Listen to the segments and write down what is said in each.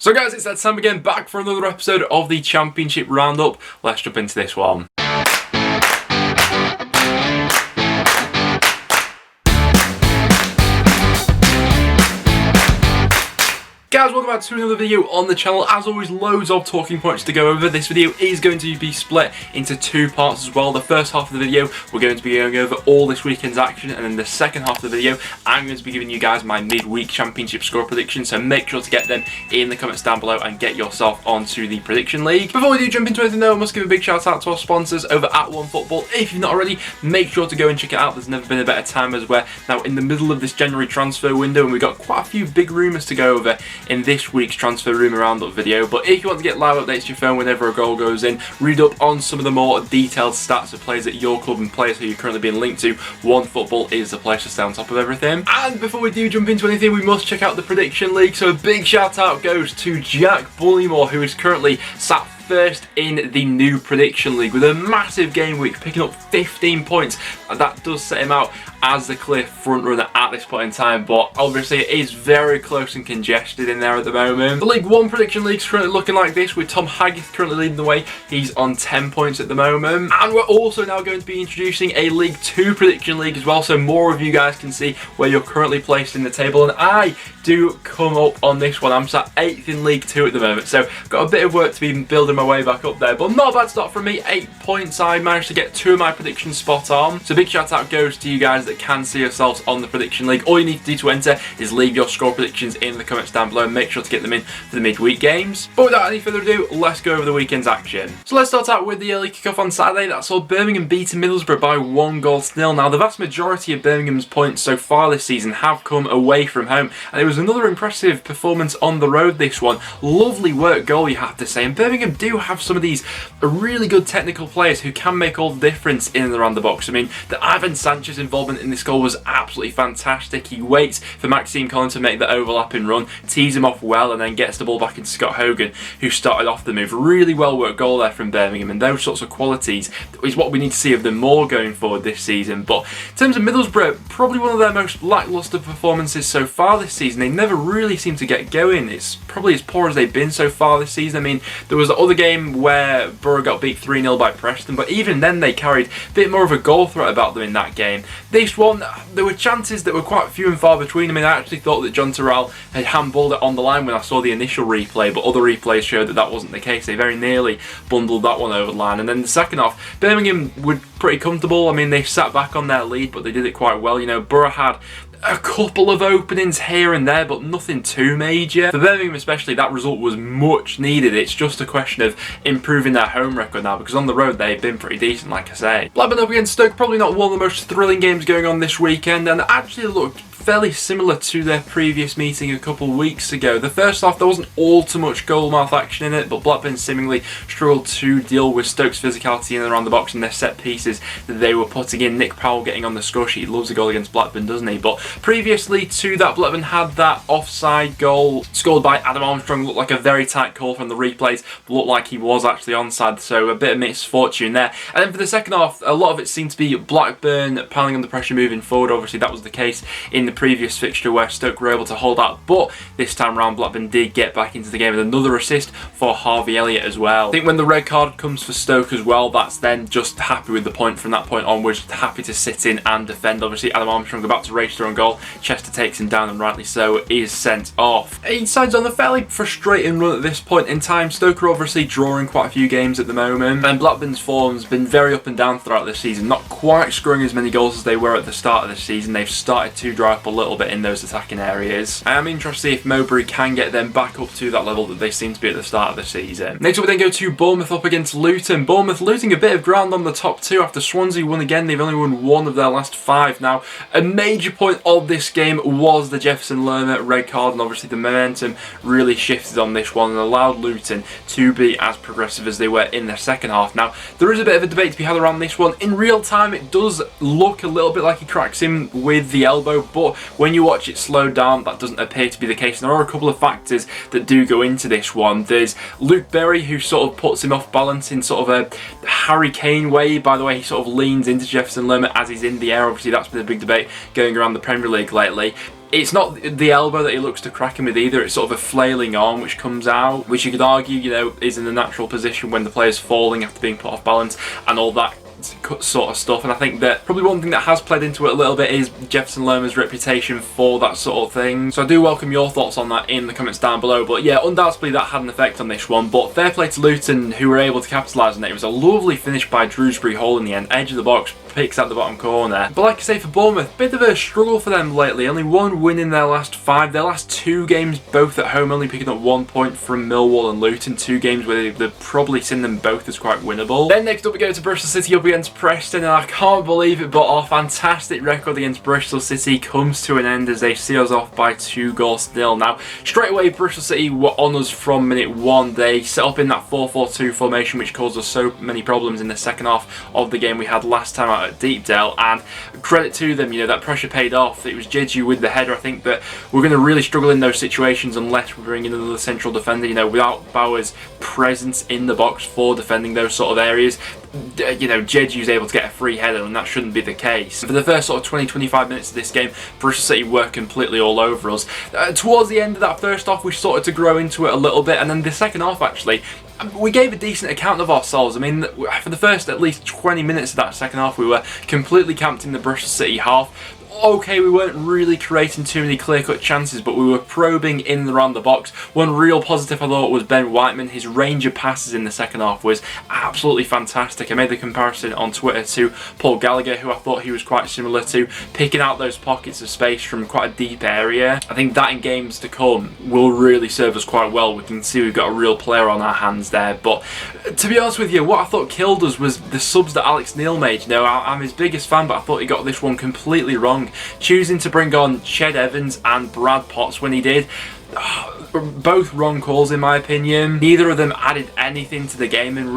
So guys, it's that time again, back for another episode of the Championship Roundup. Let's jump into this one. Guys, welcome back to another video on the channel. As always, loads of talking points to go over. This video is going to be split into two parts as well. The first half of the video, we're going to be going over all this weekend's action, and then the second half of the video, I'm going to be giving you guys my midweek championship score predictions, so make sure to get them in the comments down below and get yourself onto the prediction league. Before we do jump into anything though, I must give a big shout out to our sponsors over at OneFootball. If you've not already, make sure to go and check it out. There's never been a better time, as we're now in the middle of this January transfer window, and we've got quite a few big rumours to go over in this week's transfer rumour roundup video. But if you want to get live updates to your phone whenever a goal goes in, read up on some of the more detailed stats of players at your club and players who you're currently being linked to, OneFootball is the place to stay on top of everything. And before we do jump into anything, we must check out the prediction league. So a big shout out goes to Jack Bullymore, who is currently sat first in the new prediction league with a massive game week, picking up 15 points, and that does set him out as the clear front runner at this point in time. But obviously it is very close and congested in there at the moment. The League One prediction league is currently looking like this, with Tom Haggith currently leading the way. He's on 10 points at the moment, and we're also now going to be introducing a League Two prediction league as well, so more of you guys can see where you're currently placed in the table. And I do come up on this one. I'm sat 8th in League Two at the moment, so I've got a bit of work to be building my way back up there, but not a bad start from me. 8 points. I managed to get 2 of my predictions spot on, so big shout out goes to you guys that can see yourselves on the prediction league. All you need to do to enter is leave your score predictions in the comments down below and make sure to get them in for the midweek games. But without any further ado, let's go over the weekend's action. So let's start out with the early kickoff on Saturday that saw Birmingham beating Middlesbrough by 1-0. Now, the vast majority of Birmingham's points so far this season have come away from home, and it was another impressive performance on the road, this one. Lovely work goal, you have to say, and Birmingham do have some of these really good technical players who can make all the difference in and around the box. I mean, the Ivan Sanchez involvement in this goal was absolutely fantastic. He waits for Maxime Collin to make the overlapping run, tees him off well, and then gets the ball back into Scott Hogan, who started off the move. Really well worked goal there from Birmingham, and those sorts of qualities is what we need to see of them more going forward this season. But in terms of Middlesbrough, probably one of their most lacklustre performances so far this season. They never really seem to get going. It's probably as poor as they've been so far this season. I mean, there was the other game where Borough got beat 3-0 by Preston, but even then they carried a bit more of a goal threat about them in that game. This one, there were chances that were quite few and far between. I mean, I actually thought that John Terrell had handballed it on the line when I saw the initial replay, but other replays showed that that wasn't the case. They very nearly bundled that one over the line. And then the second half, Birmingham were pretty comfortable. I mean, they sat back on their lead, but they did it quite well. You know, Borough had a couple of openings here and there, but nothing too major. For Birmingham especially, that result was much needed. It's just a question of improving their home record now, because on the road they've been pretty decent, like I say. Blackburn up against Stoke, probably not one of the most thrilling games going on this weekend, and actually looked fairly similar to their previous meeting a couple of weeks ago. The first half, there wasn't all too much goal-mouth action in it, but Blackburn seemingly struggled to deal with Stoke's physicality in and around the box and their set pieces that they were putting in. Nick Powell getting on the score sheet. He loves a goal against Blackburn, doesn't he? But previously to that, Blackburn had that offside goal scored by Adam Armstrong. Looked like a very tight call from the replays, but looked like he was actually onside, so a bit of misfortune there. And then for the second half, a lot of it seemed to be Blackburn piling under pressure moving forward. Obviously that was the case in the previous fixture where Stoke were able to hold out, but this time around Blackburn did get back into the game with another assist for Harvey Elliott as well. I think when the red card comes for Stoke as well, that's then just happy with the point from that point onwards, happy to sit in and defend. Obviously Adam Armstrong about to race through on goal, Chester takes him down and rightly so, is sent off. Each side's on a fairly frustrating run at this point in time. Stoke are obviously drawing quite a few games at the moment, and Blackburn's form's been very up and down throughout this season, not quite scoring as many goals as they were at the start of the season. They've started to dry up a little bit in those attacking areas. I am interested to see if Mowbray can get them back up to that level that they seem to be at the start of the season. Next up we then go to Bournemouth up against Luton. Bournemouth losing a bit of ground on the top two after Swansea won again. They've only won 1 of their last 5 now. A major point of this game was the Jefferson Lerner red card, and obviously the momentum really shifted on this one and allowed Luton to be as progressive as they were in their second half. Now, there is a bit of a debate to be had around this one. In real time, it does look a little bit like he cracks him with the elbow, but when you watch it slowed down, that doesn't appear to be the case. And there are a couple of factors that do go into this one. There's Luke Berry, who sort of puts him off balance in sort of a Harry Kane way. By the way, he sort of leans into Jefferson Lerner as he's in the air. Obviously, that's been a big debate going around the Premier League lately. it's not the elbow that he looks to crack him with either. It's sort of a flailing arm which comes out, which you could argue, you know, is in the natural position when the player's falling after being put off balance and all that sort of stuff. And I think that probably one thing that has played into it a little bit is Jefferson Lerma's reputation for that sort of thing. So I do welcome your thoughts on that in the comments down below. But yeah, undoubtedly that had an effect on this one. But fair play to Luton, who were able to capitalise on it. It was a lovely finish by Drewsbury Hall in the end, edge of the box, picks at the bottom corner. But like I say, for Bournemouth, bit of a struggle for them lately. Only one win in their last 5. Their last 2 games, both at home, only picking up 1 point from Millwall and Luton. 2 games where they've probably seen them both as quite winnable. Then next up we go to Bristol City up against Preston, and I can't believe it, but our fantastic record against Bristol City comes to an end as they see us off by 2-0. Now, straight away, Bristol City were on us from minute 1. They set up in that 4-4-2 formation, which caused us so many problems in the second half of the game we had last time out at Deepdale, and credit to them, you know, that pressure paid off. It was Jeju with the header. I think that we're going to really struggle in those situations unless we bring in another central defender, you know, without Bauer's presence in the box for defending those sort of areas. You know, Jeju's able to get a free header, and that shouldn't be the case. For the first sort of 20-25 minutes of this game, Bristol City were completely all over us. Towards the end of that first half, we started to grow into it a little bit, and then the second half, actually, we gave a decent account of ourselves. I mean, for the first at least 20 minutes of that second half, we were completely camped in the Bristol City half. Okay, we weren't really creating too many clear-cut chances, but we were probing in and around the box. One real positive I thought was Ben Whiteman. His range of passes in the second half was absolutely fantastic. I made the comparison on Twitter to Paul Gallagher, who I thought he was quite similar to, picking out those pockets of space from quite a deep area. I think that in games to come will really serve us quite well. We can see we've got a real player on our hands there. But to be honest with you, what I thought killed us was the subs that Alex Neil made. You know, I'm his biggest fan, but I thought he got this one completely wrong. Choosing to bring on Ched Evans and Brad Potts when he did, both wrong calls in my opinion. Neither of them added anything to the game and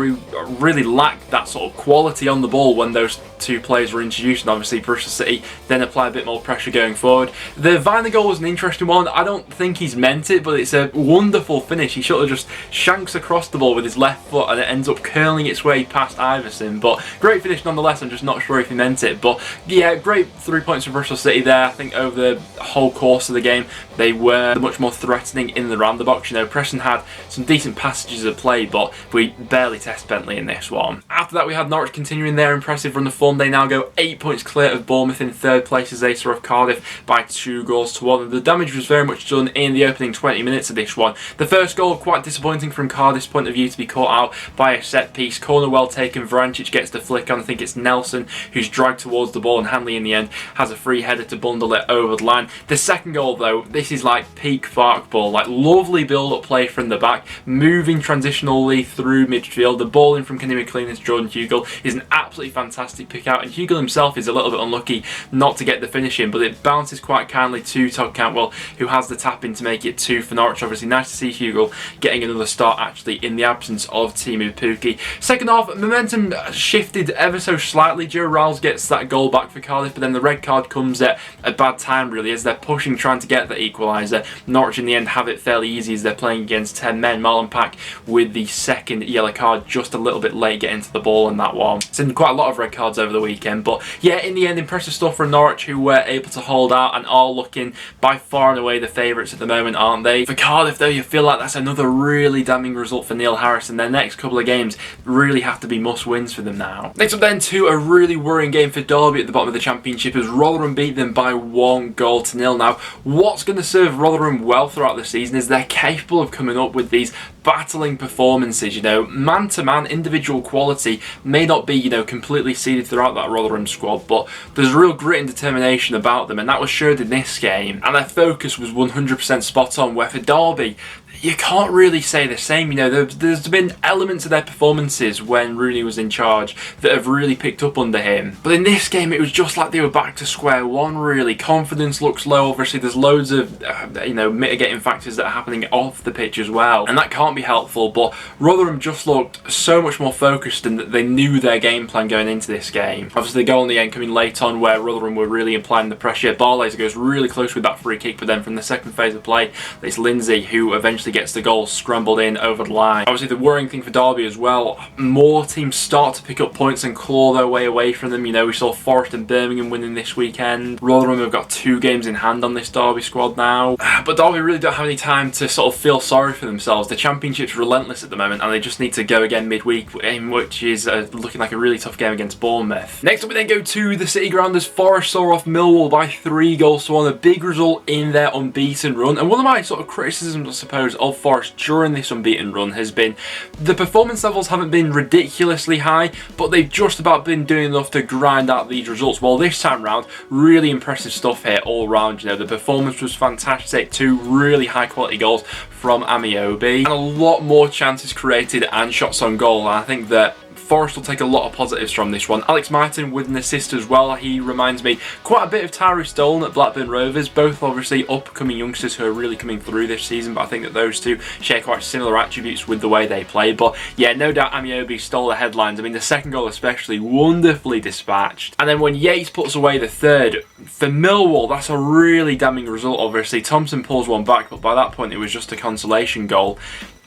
really lacked that sort of quality on the ball when those 2 players were introduced, and obviously Bristol City then apply a bit more pressure going forward. The Viner goal was an interesting one. I don't think he's meant it, but it's a wonderful finish. He sort of just shanks across the ball with his left foot and it ends up curling its way past Iverson, but great finish nonetheless. I'm just not sure if he meant it, but yeah, great 3 points for Bristol City there. I think over the whole course of the game they were much more threatening in the round the box. You know, Preston had some decent passages of play, but we barely test Bentley in this one. After that, we had Norwich continuing their impressive run of form. They now go 8 points clear of Bournemouth in 3rd place as they saw off Cardiff by 2-1. And the damage was very much done in the opening 20 minutes of this one. The first goal, quite disappointing from Cardiff's point of view, to be caught out by a set piece. Corner well taken. Vrancic gets the flick on. I think it's Nelson who's dragged towards the ball, and Hanley in the end has a free header to bundle it over the line. The second goal, though, this is like peak Fark ball, like lovely build-up play from the back, moving transitionally through midfield. The ball in from Kenny McLean as Jordan Hugill is an absolutely fantastic pick out, and Hugill himself is a little bit unlucky not to get the finish in, but it bounces quite kindly to Todd Cantwell, who has the tap in to make it 2 for Norwich. Obviously nice to see Hugill getting another start actually in the absence of Timu Pukki. Second half, momentum shifted ever so slightly. Joe Riles gets that goal back for Cardiff, but then the red card comes at a bad time really as they're pushing, trying to get the equaliser. Norwich in the end have it fairly easy as they're playing against 10 men. Marlon Pack with the second yellow card just a little bit late getting to the ball on that one. Seen quite a lot of red cards over the weekend, but yeah, in the end, impressive stuff from Norwich, who were able to hold out and are looking by far and away the favourites at the moment, aren't they? For Cardiff though, you feel like that's another really damning result for Neil Harris, and their next couple of games really have to be must-wins for them now. Next up then to a really worrying game for Derby at the bottom of the Championship as Rotherham beat them by 1-0. Now, what's going to serve Rotherham well throughout the season is they're capable of coming up with these battling performances. You know, man-to-man individual quality may not be, you know, completely seeded throughout that Rotherham squad, but there's real grit and determination about them, and that was showed in this game, and their focus was 100% spot on, where for Derby, you can't really say the same. You know, there's been elements of their performances when Rooney was in charge that have really picked up under him. But in this game, it was just like they were back to square one, really. Confidence looks low. Obviously, there's loads of, you know, mitigating factors that are happening off the pitch as well. And that can't be be helpful, but Rotherham just looked so much more focused and that they knew their game plan going into this game. Obviously, the goal in the end coming late on where Rotherham were really applying the pressure. Barlaser goes really close with that free kick, but then from the second phase of play, it's Lindsay who eventually gets the goal scrambled in over the line. Obviously, the worrying thing for Derby as well, more teams start to pick up points and claw their way away from them. You know, we saw Forest and Birmingham winning this weekend. Rotherham have got 2 games in hand on this Derby squad now. But Derby really don't have any time to sort of feel sorry for themselves. The Championship's relentless at the moment and they just need to go again midweek, which is looking like a really tough game against Bournemouth. Next up we then go to the City Ground as Forest saw off Millwall by 3-1, a big result in their unbeaten run. And one of my sort of criticisms, I suppose, of Forest during this unbeaten run has been the performance levels haven't been ridiculously high, but they've just about been doing enough to grind out these results. Well, this time round, really impressive stuff here all round. You know, the performance was fantastic, 2 really high quality goals from Amiobi, and a lot more chances created and shots on goal. And I think that Forest will take a lot of positives from this one. Alex Martin with an assist as well. He reminds me quite a bit of Tyree Stolen at Blackburn Rovers. Both obviously upcoming youngsters who are really coming through this season, but I think that those two share quite similar attributes with the way they play. But yeah, no doubt Amiobi stole the headlines. I mean, the second goal especially, wonderfully dispatched. And then when Yates puts away the third, for Millwall, that's a really damning result obviously. Thompson pulls one back, but by that point it was just a consolation goal.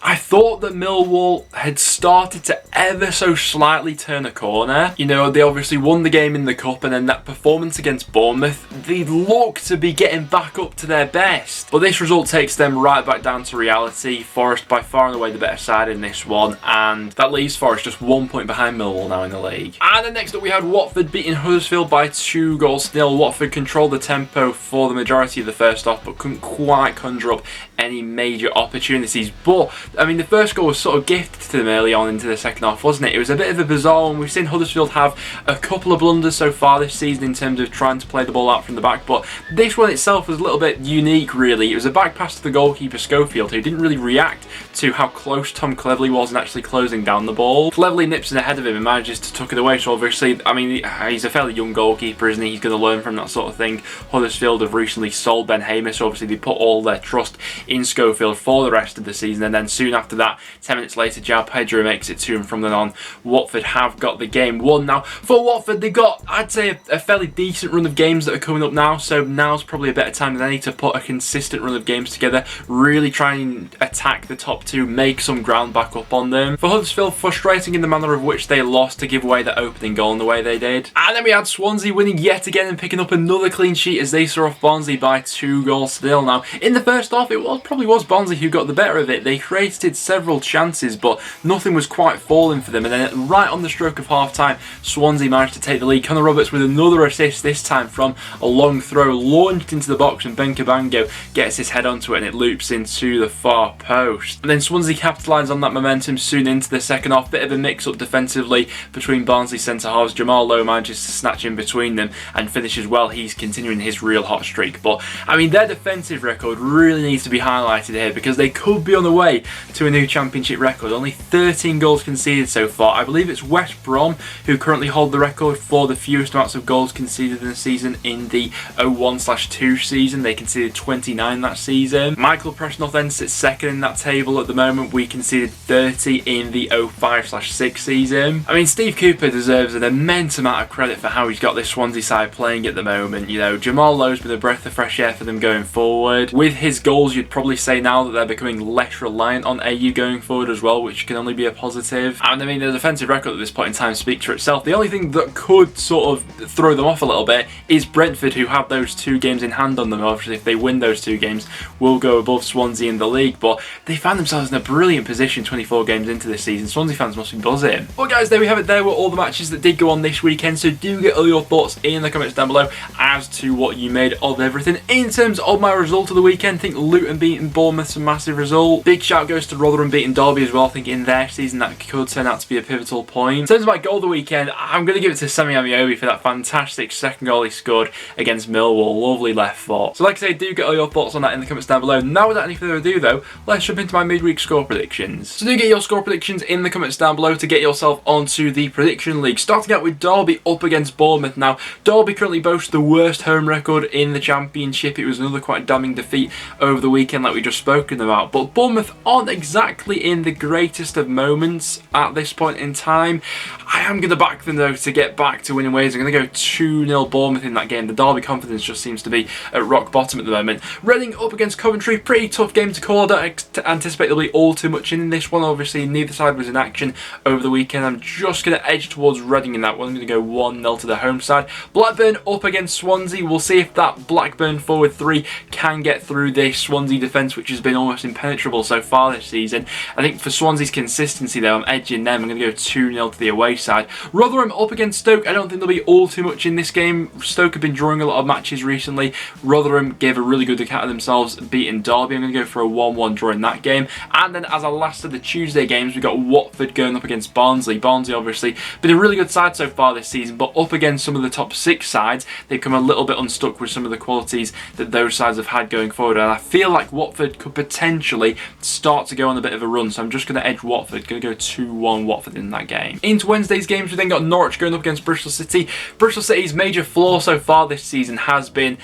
I thought that Millwall had started to ever so slightly turn a corner. You know, they obviously won the game in the cup, and then that performance against Bournemouth, they look to be getting back up to their best. But this result takes them right back down to reality. Forest by far and away the better side in this one, and that leaves Forest just 1 point behind Millwall now in the league. And then next up we had Watford beating Huddersfield by 2-0. Watford controlled the tempo for the majority of the first half, but couldn't quite conjure up any major opportunities. But I mean, the first goal was sort of gifted to them early on into the second half, wasn't it? It was a bit of a bizarre one. We've seen Huddersfield have a couple of blunders so far this season in terms of trying to play the ball out from the back, but this one itself was a little bit unique, really. It was a back pass to the goalkeeper, Schofield, who didn't really react to how close Tom Cleverley was in actually closing down the ball. Cleverley nips in ahead of him and manages to tuck it away, so obviously, I mean, he's a fairly young goalkeeper, isn't he? He's going to learn from that sort of thing. Huddersfield have recently sold Ben Hamer, so obviously they put all their trust in Schofield for the rest of the season, and then soon after that, 10 minutes later, João Pedro makes it 2, and from then on, Watford have got the game won. Now, for Watford, they've got, I'd say, a fairly decent run of games that are coming up now, so now's probably a better time than any to put a consistent run of games together, really try and attack the top 2, make some ground back up on them. For Huddersfield, frustrating in the manner of which they lost to give away the opening goal in the way they did. And then we had Swansea winning yet again and picking up another clean sheet as they saw off Barnsley by 2-0. Now, in the first half, it probably was Barnsley who got the better of it. They created several chances, but nothing was quite falling for them. And then right on the stroke of half time, Swansea managed to take the lead. Connor Roberts with another assist, this time from a long throw launched into the box, and Ben Cabango gets his head onto it and it loops into the far post. And then Swansea capitalise on that momentum soon into the second half. Bit of a mix-up defensively between Barnsley centre-halves. Jamal Lowe manages to snatch in between them and finishes well. He's continuing his real hot streak. But I mean, their defensive record really needs to be highlighted here, because they could be on the way to a new Championship record. Only 13 goals conceded so far. I believe it's West Brom who currently hold the record for the fewest amounts of goals conceded in a season in the 01/2 season. They conceded 29 that season. Michael Preston then sits second in that table at the moment. We conceded 30 in the 05/6 season. I mean, Steve Cooper deserves an immense amount of credit for how he's got this Swansea side playing at the moment. You know, Jamal Lowe's been a breath of fresh air for them going forward. With his goals, you'd probably say now that they're becoming less reliant on AU going forward as well, which can only be a positive. And I mean, the defensive record at this point in time speaks for itself. The only thing that could sort of throw them off a little bit is Brentford, who have those 2 games in hand on them. Obviously, if they win those 2 games, will go above Swansea in the league. But they found themselves in a brilliant position 24 games into this season. Swansea fans must be buzzing. Well, guys, there we have it. There were all the matches that did go on this weekend. So do get all your thoughts in the comments down below as to what you made of everything. In terms of my result of the weekend, I think Luton beating Bournemouth's a massive result. Big shout goes to Rotherham beating Derby as well. I think in their season that could turn out to be a pivotal point. In terms of my goal of the weekend, I'm going to give it to Semi Amiobi for that fantastic second goal he scored against Millwall. Lovely left foot. So like I say, do get all your thoughts on that in the comments down below. Now without any further ado though, let's jump into my midweek score predictions. So do get your score predictions in the comments down below to get yourself onto the prediction league. Starting out with Derby up against Bournemouth. Now, Derby currently boasts the worst home record in the Championship. It was another quite damning defeat over the weekend like we just spoken about. But Bournemouth aren't exactly in the greatest of moments at this point in time. I am going to back them though to get back to winning ways. I'm going to go 2-0 Bournemouth in that game. The Derby confidence just seems to be at rock bottom at the moment. Reading up against Coventry. Pretty tough game to call. I don't anticipate there'll be all too much in this one. Obviously, neither side was in action over the weekend. I'm just going to edge towards Reading in that one. I'm going to go 1-0 to the home side. Blackburn up against Swansea. We'll see if that Blackburn forward three can get through this Swansea defence, which has been almost impenetrable so far this season. I think for Swansea's consistency though, I'm edging them. I'm going to go 2-0 to the away side. Rotherham up against Stoke. I don't think there'll be all too much in this game. Stoke have been drawing a lot of matches recently. Rotherham gave a really good account of themselves beating Derby. I'm going to go for a 1-1 draw in that game. And then as our last of the Tuesday games, we've got Watford going up against Barnsley. Barnsley obviously been a really good side so far this season, but up against some of the top 6 sides, they've come a little bit unstuck with some of the qualities that those sides have had going forward. And I feel like Watford could potentially start to go on a bit of a run, so I'm just going to edge Watford. Going to go 2-1 Watford in that game. Into Wednesday's games, we then got Norwich going up against Bristol City. Bristol City's major flaw so far this season has been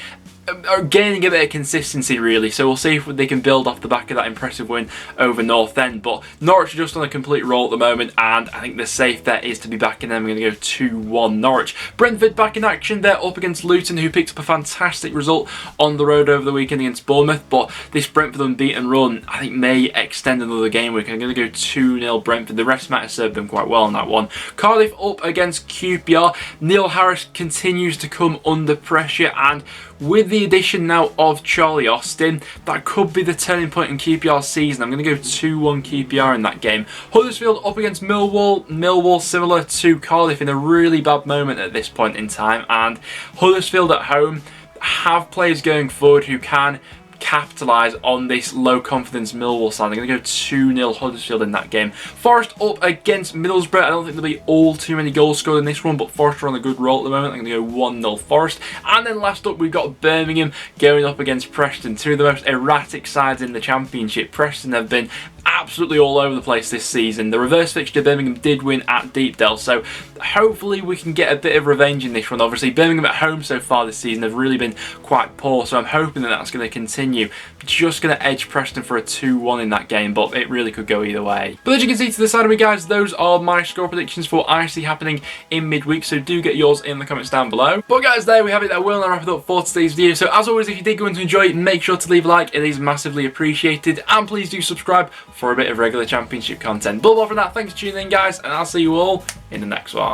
gaining a bit of consistency really, so we'll see if they can build off the back of that impressive win over North End. But Norwich are just on a complete roll at the moment, and I think the safe bet is to be backing them. I'm going to go 2-1 Norwich. Brentford back in action. They're up against Luton, who picked up a fantastic result on the road over the weekend against Bournemouth, but this Brentford unbeaten run I think may extend another game week. I'm going to go 2-0 Brentford. The rest might have served them quite well on that one. Cardiff up against QPR. Neil Harris continues to come under pressure, and with the addition now of Charlie Austin, that could be the turning point in QPR's season. I'm going to go 2-1 QPR in that game. Huddersfield up against Millwall. Millwall similar to Cardiff in a really bad moment at this point in time, and Huddersfield at home have players going forward who can capitalise on this low confidence Millwall side. I'm going to go 2-0 Huddersfield in that game. Forest up against Middlesbrough. I don't think there'll be all too many goals scored in this one, but Forest are on a good roll at the moment. I'm going to go 1-0 Forest. And then last up we've got Birmingham going up against Preston. Two of the most erratic sides in the Championship. Preston have been absolutely all over the place this season. The reverse fixture Birmingham did win at Deepdale, so hopefully we can get a bit of revenge in this one. Obviously Birmingham at home so far this season have really been quite poor, so I'm hoping that that's going to continue. Just going to edge Preston for a 2-1 in that game, but it really could go either way. But as you can see to the side of me guys, those are my score predictions for what I see happening in midweek, so do get yours in the comments down below. But guys, there we have it. That will now wrap it up for today's video. So as always, if you did go on to enjoy it, make sure to leave a like. It is massively appreciated, and please do subscribe for a bit of regular Championship content. But apart from that, thanks for tuning in guys, and I'll see you all in the next one.